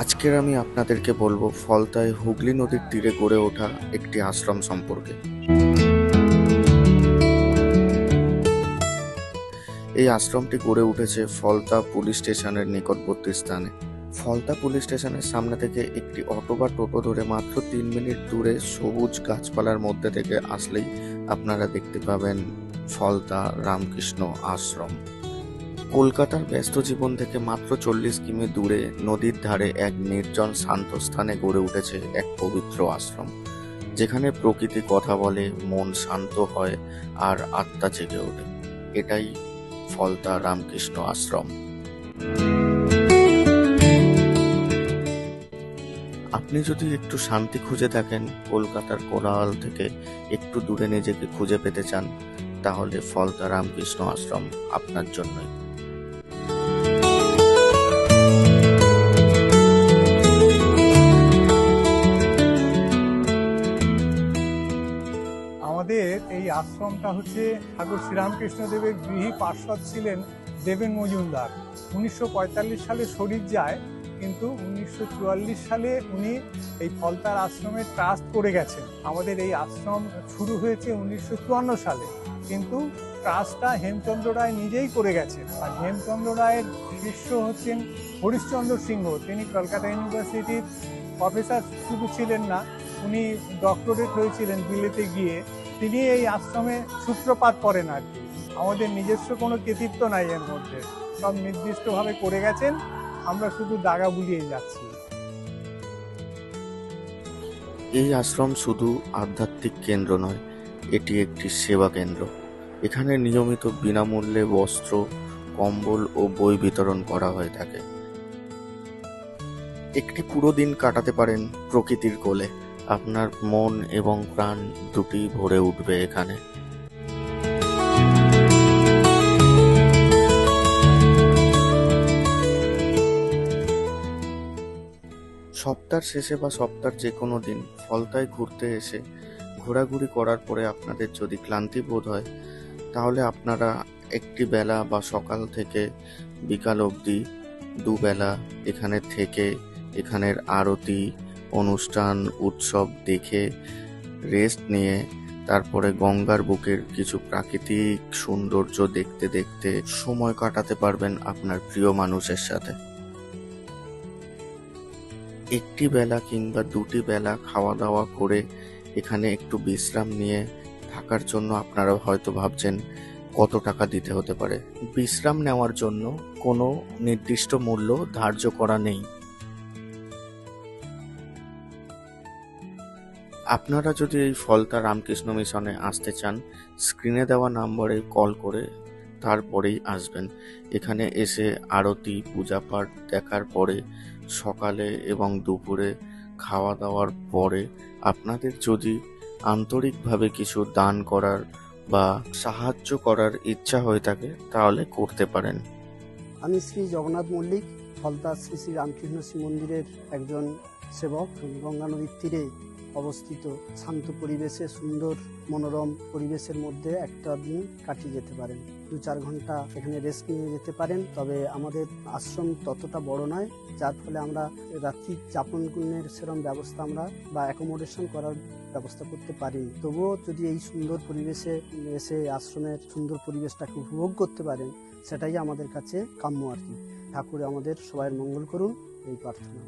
আজকের আমি আপনাদেরকে বলবো ফলতায় হুগলি নদীর তীরে গড়ে ওঠা একটি আশ্রম সম্পর্কে। এই আশ্রমটি গড়ে উঠেছে ফলতা পুলিশ স্টেশনের নিকটবর্তী স্থানে। ফলতা পুলিশ স্টেশনের সামনে থেকে একটি অটো বা টোটো ধরে মাত্র 3 মিনিট দূরে সবুজ গাছপালার মধ্যে থেকে আসলেই আপনারা দেখতে পাবেন ফলতা রামকৃষ্ণ আশ্রম। কলকাতার ব্যস্ত জীবন থেকে মাত্র 40 কিমি দূরে নদীর ধারে এক নির্জন শান্ত স্থানে গড়ে উঠেছে এক পবিত্র আশ্রম, যেখানে প্রকৃতি কথা বলে, মন শান্ত হয় আর আত্মা জেগে ওঠে। এটাই ফলতা রামকৃষ্ণ আশ্রম। আপনি যদি একটু শান্তি খুঁজে থাকেন, কলকাতার কোলাহল থেকে একটু দূরে নিজেকে খুঁজে পেতে চান, তাহলে ফলতা রামকৃষ্ণ আশ্রম আপনার জন্যই। আমাদের এই আশ্রমটা হচ্ছে ঠাকুর শ্রীরামকৃষ্ণ দেবের গৃহী পার্ষদ ছিলেন দেবেন মজুমদার। 1945 সালে শরীর যায়, কিন্তু 1944 সালে উনি এই ফলতার আশ্রমের ট্রাস্ট করে গেছেন। আমাদের এই আশ্রম শুরু হয়েছে 1954 সালে, কিন্তু ট্রাস্টটা হেমচন্দ্র রায় নিজেই করে গেছেন। আর হেমচন্দ্র রায়ের শিষ্য হচ্ছেন হরিশ্চন্দ্র সিংহ। তিনি কলকাতা ইউনিভার্সিটির প্রফেসর শুধু ছিলেন না, উনি ডক্টরেট হয়েছিলেন বিলেতে গিয়ে। তিনি এই আশ্রমে সূত্রপাত করেন আর কি। আমাদের নিজস্ব কোনো কৃতিত্ব নাই এর মধ্যে, সব নির্দিষ্টভাবে করে গেছেন, আমরা শুধু দাগা বুলিয়ে যাচ্ছি। এই আশ্রম শুধু আধ্যাত্মিক কেন্দ্র নয়, এটি একটি সেবা কেন্দ্র। এখানে নিয়মিত বিনামূল্যে বস্ত্র, কম্বল ও বই বিতরণ করা হয়ে থাকে। একটি পুরো দিন কাটাতে পারেন প্রকৃতির কোলে। আপনার মন এবং প্রাণ দুটি ভরে উঠবে এখানে। সপ্তাহের শেষে বা সপ্তাহের যে কোনো দিন ফলতায় ঘুরতে এসে ঘোরাঘুরি করার পরে আপনাদের যদি ক্লান্তি বোধ হয়, তাহলে আপনারা একটি বেলা বা সকাল থেকে বিকাল অবধি দুবেলা এখানে থেকে এখানের আরতি, অনুষ্ঠান, উৎসব দেখে রেস্ট নিয়ে তারপরে গঙ্গার বুকের কিছু প্রাকৃতিক সৌন্দর্য দেখতে দেখতে সময় কাটাতে পারবেন আপনার প্রিয় মানুষের সাথে। একটি বেলা কিংবা দুটি বেলা খাওয়া দাওয়া করে এখানে একটু বিশ্রাম নিয়ে থাকার জন্য আপনারা হয়তো ভাবছেন কত টাকা দিতে হতে পারে। বিশ্রাম নেওয়ার জন্য কোনো নির্দিষ্ট মূল্য ধার্য করা নেই। আপনারা যদি এই ফলতা রামকৃষ্ণ মিশনে আসতে চান, স্ক্রিনে দেওয়া নম্বরে কল করে তারপরেই আসবেন। এখানে এসে আরতি, পূজাপাঠ দেখার পরে সকালে এবং দুপুরে খাওয়া দাওয়ার পরে আপনাদের যদি আন্তরিকভাবে কিছু দান করার বা সাহায্য করার ইচ্ছা হয়ে থাকে, তাহলে করতে পারেন। আমি শ্রী জগন্নাথ মল্লিক, ফলতা শ্রী শ্রী রামকৃষ্ণ শ্রী মন্দিরের একজন সেবক। গঙ্গা নদীর তীরে অবস্থিত শান্ত পরিবেশে, সুন্দর মনোরম পরিবেশের মধ্যে একটা দিন কাটিয়ে যেতে পারেন। 2-4 ঘন্টা এখানে রেস্ট নিয়ে যেতে পারেন। তবে আমাদের আশ্রম ততটা বড় নয়, যার ফলে আমরা রাত্রি যাপনের সেরকম ব্যবস্থা আমরা বা অ্যাকোমোডেশন করার ব্যবস্থা করতে পারি। তবুও যদি এই সুন্দর পরিবেশে এসে আশ্রমের সুন্দর পরিবেশটাকে উপভোগ করতে পারেন, সেটাই আমাদের কাছে কাম্য আর কি। ঠাকুর আমাদের সবাই মঙ্গল করুন, এই প্রার্থনা।